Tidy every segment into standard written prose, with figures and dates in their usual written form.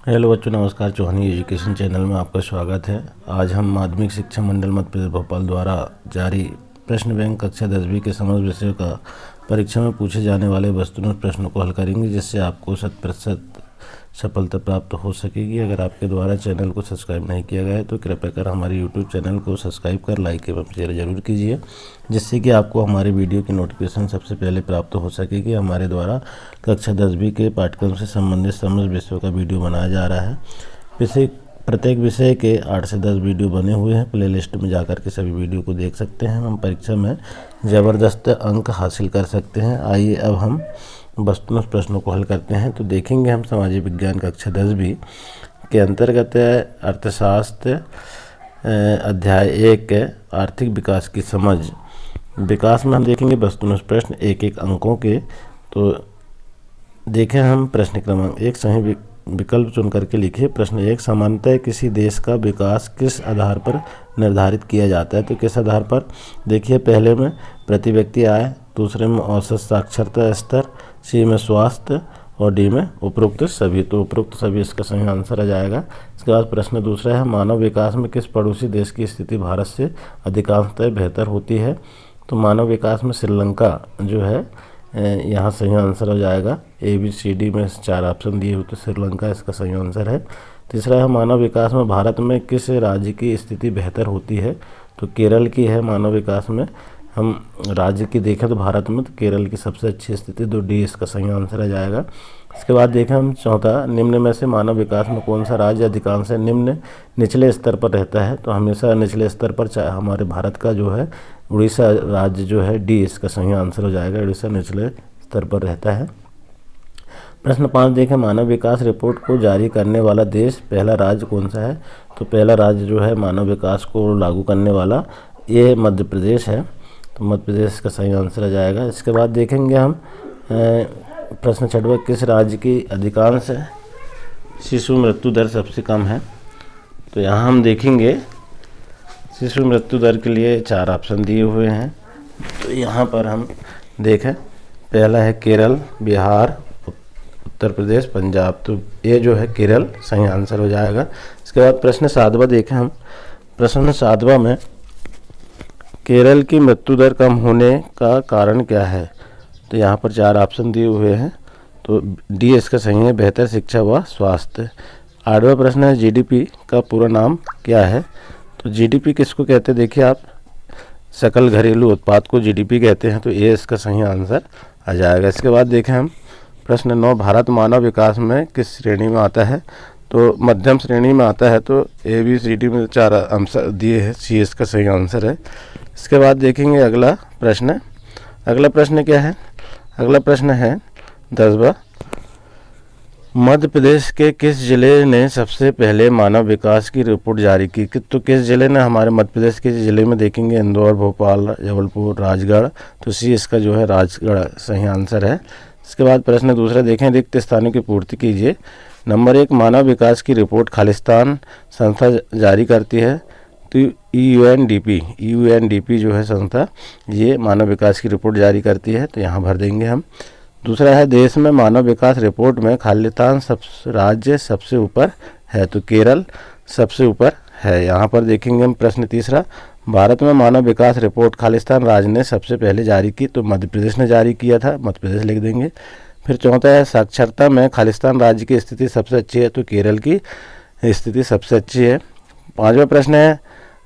Hello बच्चों, नमस्कार। चौहानी education channel में आपका स्वागत है। आज हम माध्यमिक शिक्षा मंडल मध्य प्रदेश भोपाल द्वारा जारी प्रश्न बैंक कक्षा 10वीं के समस्त विषयों का परीक्षा में पूछे जाने वाले वस्तुनिष्ठ प्रश्नों को हल करेंगे, जिससे आपको 100% सफलता प्राप्त हो सकेगी। अगर आपके द्वारा चैनल को सब्सक्राइब नहीं किया गया है तो कृपया कर हमारे यूट्यूब चैनल को सब्सक्राइब कर लाइक एवं शेयर जरूर कीजिए, जिससे कि आपको हमारे वीडियो की नोटिफिकेशन सबसे पहले प्राप्त हो सकेगी। हमारे द्वारा कक्षा 10वीं के पाठ्यक्रम से संबंधित समस्त विषयों का वीडियो बनाया जा रहा है। प्रत्येक विषय के 8 से 10 वीडियो बने हुए हैं। प्लेलिस्ट में जाकर के सभी वीडियो को देख सकते हैं। हम परीक्षा में ज़बरदस्त अंक हासिल कर सकते हैं। आइए अब हम वस्तुनिष्ठ प्रश्नों को हल करते हैं। तो देखेंगे हम सामाजिक विज्ञान कक्षा 10वीं के अंतर्गत अर्थशास्त्र अध्याय 1 आर्थिक विकास की समझ। विकास में हम देखेंगे वस्तुनिष्ठ प्रश्न एक एक अंकों के। तो देखें हम प्रश्न क्रमांक 1, सही विकल्प चुन करके लिखिए। प्रश्न 1, सामान्यतः किसी देश का विकास किस आधार पर निर्धारित किया जाता है? तो किस आधार पर? देखिए, पहले में प्रति व्यक्ति आय, दूसरे में औसत साक्षरता स्तर, सी में स्वास्थ्य और डी में उपरोक्त सभी। तो उपरोक्त सभी इसका सही आंसर आ जाएगा। इसके बाद प्रश्न दूसरा है, मानव विकास में किस पड़ोसी देश की स्थिति भारत से अधिकांशतः बेहतर होती है? तो मानव विकास में श्रीलंका जो है यहाँ सही आंसर हो जाएगा। ए बी सी डी में 4 ऑप्शन दिए हुए, तो श्रीलंका इसका सही आंसर है। तीसरा है, मानव विकास में भारत में किस राज्य की स्थिति बेहतर होती है? तो केरल की है। मानव विकास में हम राज्य की देखें तो भारत में तो केरल की सबसे अच्छी स्थिति, तो डी इसका सही आंसर आ जाएगा। इसके बाद देखें हम चौथा, निम्न में से मानव विकास में कौन सा राज्य अधिकांश निचले स्तर पर रहता है? तो हमेशा निचले स्तर पर हमारे भारत का जो है उड़ीसा राज्य जो है, डी इसका सही आंसर हो जाएगा। उड़ीसा निचले स्तर पर रहता है। प्रश्न 5 देखें, मानव विकास रिपोर्ट को जारी करने वाला देश पहला राज्य कौन सा है? तो पहला राज्य जो है मानव विकास को लागू करने वाला, ये मध्य प्रदेश है। तो मध्य प्रदेश का सही आंसर आ जाएगा। इसके बाद देखेंगे हम प्रश्न 6, किस राज्य की अधिकांश शिशु मृत्यु दर सबसे कम है? तो यहाँ हम देखेंगे शिशु मृत्यु दर के लिए 4 ऑप्शन दिए हुए हैं। तो यहाँ पर हम देखें, पहला है केरल, बिहार, उत्तर प्रदेश, पंजाब। तो ये जो है केरल सही आंसर हो जाएगा। इसके बाद प्रश्न 7वां देखें हम। प्रश्न 7वां में केरल की मृत्यु दर कम होने का कारण क्या है? तो यहाँ पर 4 ऑप्शन दिए हुए हैं। तो डी इसका सही है, बेहतर शिक्षा व स्वास्थ्य। 8वां प्रश्न है, जीडीपी का पूरा नाम क्या है? तो जीडीपी किसको कहते हैं? देखिए आप, सकल घरेलू उत्पाद को जीडीपी कहते हैं। तो ये इसका सही आंसर आ जाएगा। इसके बाद देखें हम प्रश्न 9, भारत मानव विकास में किस श्रेणी में आता है? तो मध्यम श्रेणी में आता है। तो ए बी सी डी में 4 आंसर दिए हैं, सी इसका सही आंसर है। इसके बाद देखेंगे अगला प्रश्न। अगला प्रश्न क्या है? अगला प्रश्न है 10वां, मध्य प्रदेश के किस जिले ने सबसे पहले मानव विकास की रिपोर्ट जारी की? तो किस जिले ने? हमारे मध्य प्रदेश के जिले में देखेंगे इंदौर, भोपाल, जबलपुर, राजगढ़। तो सी इसका जो है राजगढ़ सही आंसर है। इसके बाद प्रश्न दूसरा देखें, रिक्त स्थानों की पूर्ति कीजिए। नंबर 1, मानव विकास की रिपोर्ट खालिस्तान संस्था जारी करती है। तो यूएनडीपी जो है संस्था, ये मानव विकास की रिपोर्ट जारी करती है। तो यहाँ भर देंगे हम। दूसरा है, देश में मानव विकास रिपोर्ट में खालिस्तान राज्य सबसे ऊपर है। तो केरल सबसे ऊपर है। यहाँ पर देखेंगे हम प्रश्न तीसरा, भारत में मानव विकास रिपोर्ट खालिस्तान राज्य ने सबसे पहले जारी की। तो मध्य प्रदेश ने जारी किया था, मध्य प्रदेश लिख देंगे। फिर चौथा है, साक्षरता में खालिस्तान राज्य की स्थिति सबसे अच्छी है। तो केरल की स्थिति सबसे अच्छी है। 5वां प्रश्न है,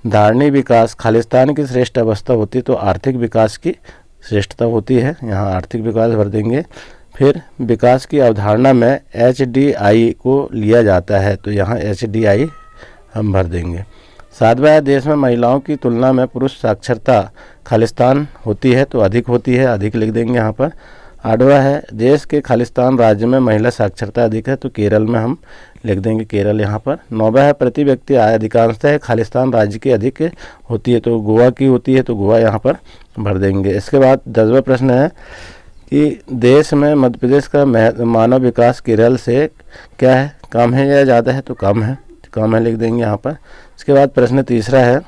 धारणी विकास खालिस्तान की श्रेष्ठ अवस्था होती है। तो आर्थिक विकास की श्रेष्ठता होती है। यहाँ आर्थिक विकास भर देंगे। फिर विकास की अवधारणा में HDI को लिया जाता है। तो यहाँ HDI हम भर देंगे। 7वां है, देश में महिलाओं की तुलना में पुरुष साक्षरता खालिस्तान होती है। तो अधिक होती है, अधिक लिख देंगे यहाँ पर। 8वां है, देश के खालिस्तान राज्य में महिला साक्षरता अधिक है। तो केरल में हम लिख देंगे केरल यहाँ पर। 9वां है, प्रति व्यक्ति आय अधिकांशतः खालिस्तान राज्य की अधिक होती है। तो गोवा की होती है। तो गोवा यहाँ पर भर देंगे। इसके बाद 10वां प्रश्न है कि देश में मध्य प्रदेश का मानव विकास केरल से क्या है, कम है या ज़्यादा है? तो कम है, कम है लिख देंगे यहाँ पर। इसके बाद प्रश्न तीसरा है,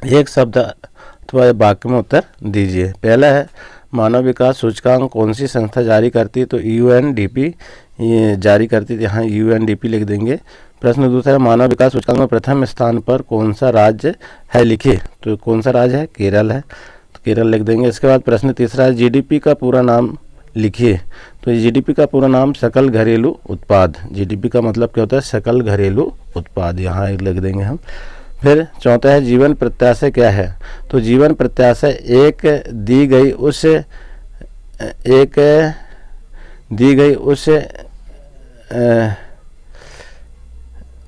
एक शब्द अथवा वाक्य में उत्तर दीजिए। पहला है, मानव विकास सूचकांक कौन सी संस्था जारी करती है? तो यूएनडीपी ये जारी करती थी, यहाँ UNDP लिख देंगे। प्रश्न दूसरा है, मानव विकास सूचकांक में प्रथम स्थान पर कौन सा राज्य है, लिखिए। तो कौन सा राज्य है, केरल है, तो केरल लिख देंगे। इसके बाद प्रश्न तीसरा है, GDP का पूरा नाम लिखिए। तो GDP का पूरा नाम सकल घरेलू उत्पाद, GDP का मतलब क्या होता है, सकल घरेलू उत्पाद, यहाँ लिख देंगे हम। फिर चौथा है, जीवन प्रत्याशा क्या है। तो जीवन प्रत्याशा एक दी गई उस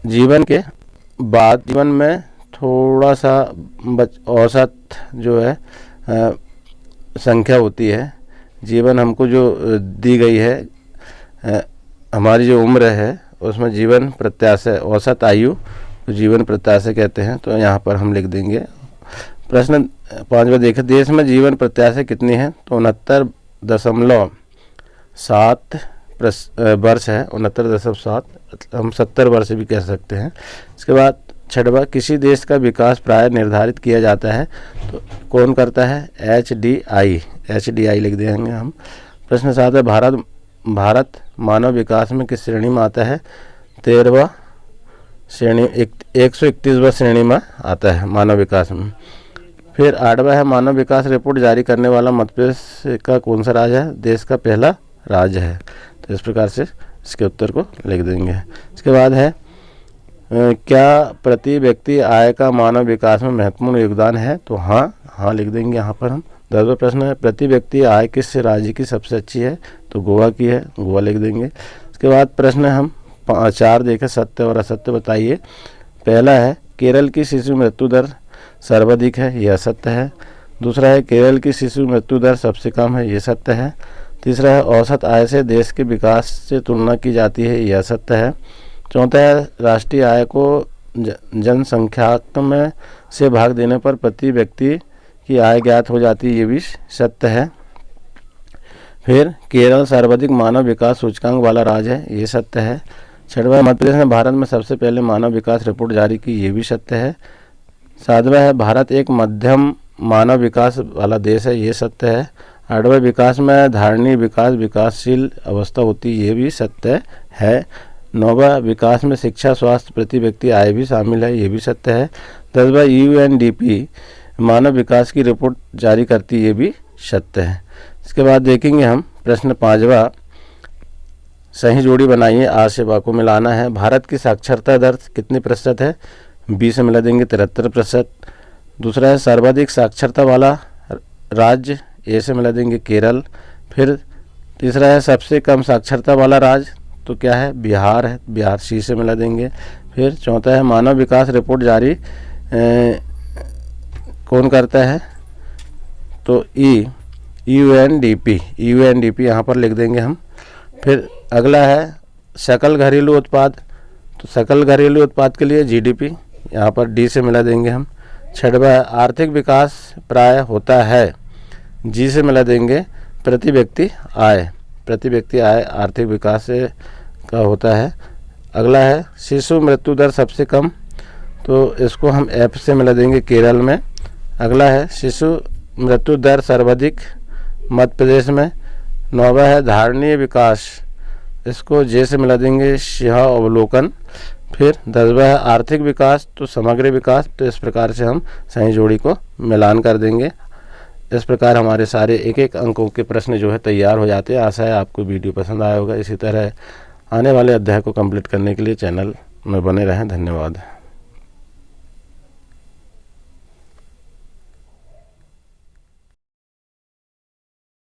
जीवन के बाद जीवन में थोड़ा सा औसत जो है संख्या होती है। जीवन हमको जो दी गई है, हमारी जो उम्र है उसमें जीवन प्रत्याशा औसत आयु तो जीवन प्रत्याशा कहते हैं। तो यहाँ पर हम लिख देंगे। प्रश्न 5वां देखें, देश में जीवन प्रत्याशा कितनी है। तो 69.7 वर्ष है, 69.7, हम 70 वर्ष भी कह सकते हैं। इसके बाद 6वां, किसी देश का विकास प्राय निर्धारित किया जाता है तो कौन करता है, HDI लिख देंगे हम। प्रश्न 7 है, भारत मानव विकास में किस श्रेणी में आता है। 13वां श्रेणी, 131वां श्रेणी में आता है मानव विकास में। फिर 8वां है, मानव विकास रिपोर्ट जारी करने वाला मध्य प्रदेश का कौन सा राज्य है, देश का पहला राज्य है। तो इस प्रकार से इसके उत्तर को लिख देंगे। इसके बाद है, क्या प्रति व्यक्ति आय का मानव विकास में महत्वपूर्ण योगदान है। तो हाँ लिख देंगे यहाँ पर हम। 10वां प्रश्न है, प्रति व्यक्ति आय किस राज्य की सबसे अच्छी है। तो गोवा की है, गोवा लिख देंगे। इसके बाद प्रश्न हम 4 देखें, सत्य और असत्य बताइए। पहला है, केरल की शिशु मृत्यु दर सर्वाधिक है, यह सत्य है। दूसरा है, केरल की शिशु मृत्यु दर सबसे कम है, यह सत्य है। तीसरा है, औसत आय से देश के विकास से तुलना की जाती है, यह सत्य है। चौथा है, राष्ट्रीय आय को जनसंख्या में से भाग देने पर प्रति व्यक्ति की आय ज्ञात हो जाती है, ये भी सत्य है। फिर केरल सर्वाधिक मानव विकास सूचकांक वाला राज्य है, ये सत्य है। 6वां, मध्य प्रदेश ने भारत में सबसे पहले मानव विकास रिपोर्ट जारी की, ये भी सत्य है। 7वां है, भारत एक मध्यम मानव विकास वाला देश है, ये सत्य है। 8वां, विकास में धारणीय विकासशील अवस्था होती है, ये भी सत्य है। 9वां, विकास में शिक्षा, स्वास्थ्य, प्रति व्यक्ति आय भी शामिल है, ये भी सत्य है। 10वां, UNDP मानव विकास की रिपोर्ट जारी करती है, ये भी सत्य है। इसके बाद देखेंगे हम प्रश्न 5वां, सही जोड़ी बनाइए, आ से बा को मिलाना है। भारत की साक्षरता दर कितने प्रतिशत है, बी से मिला देंगे 73%। दूसरा है, सर्वाधिक साक्षरता वाला राज्य, ए से मिला देंगे केरल। फिर तीसरा है, सबसे कम साक्षरता वाला राज्य, तो क्या है, बिहार है, बिहार, सी से मिला देंगे। फिर चौथा है, मानव विकास रिपोर्ट जारी कौन करता है। तो UNDP यहाँ पर लिख देंगे हम। फिर अगला है, सकल घरेलू उत्पाद, तो सकल घरेलू उत्पाद के लिए GDP, यहाँ पर डी से मिला देंगे हम। 6वां है, आर्थिक विकास प्राय होता है, जी से मिला देंगे प्रति व्यक्ति आय आर्थिक विकास से का होता है। अगला है, शिशु मृत्यु दर सबसे कम, तो इसको हम F से मिला देंगे केरल में। अगला है, शिशु मृत्यु दर सर्वाधिक मध्य प्रदेश में। 9वां है, धारणीय विकास, इसको जे से मिला देंगे सिंह अवलोकन। फिर 10वां है, आर्थिक विकास, तो समग्र विकास। तो इस प्रकार से हम सही जोड़ी को मिलान कर देंगे। इस प्रकार हमारे सारे एक एक अंकों के प्रश्न जो है तैयार हो जाते हैं। आशा है आपको वीडियो पसंद आया होगा। इसी तरह आने वाले अध्याय को कंप्लीट करने के लिए चैनल में बने रहें। धन्यवाद।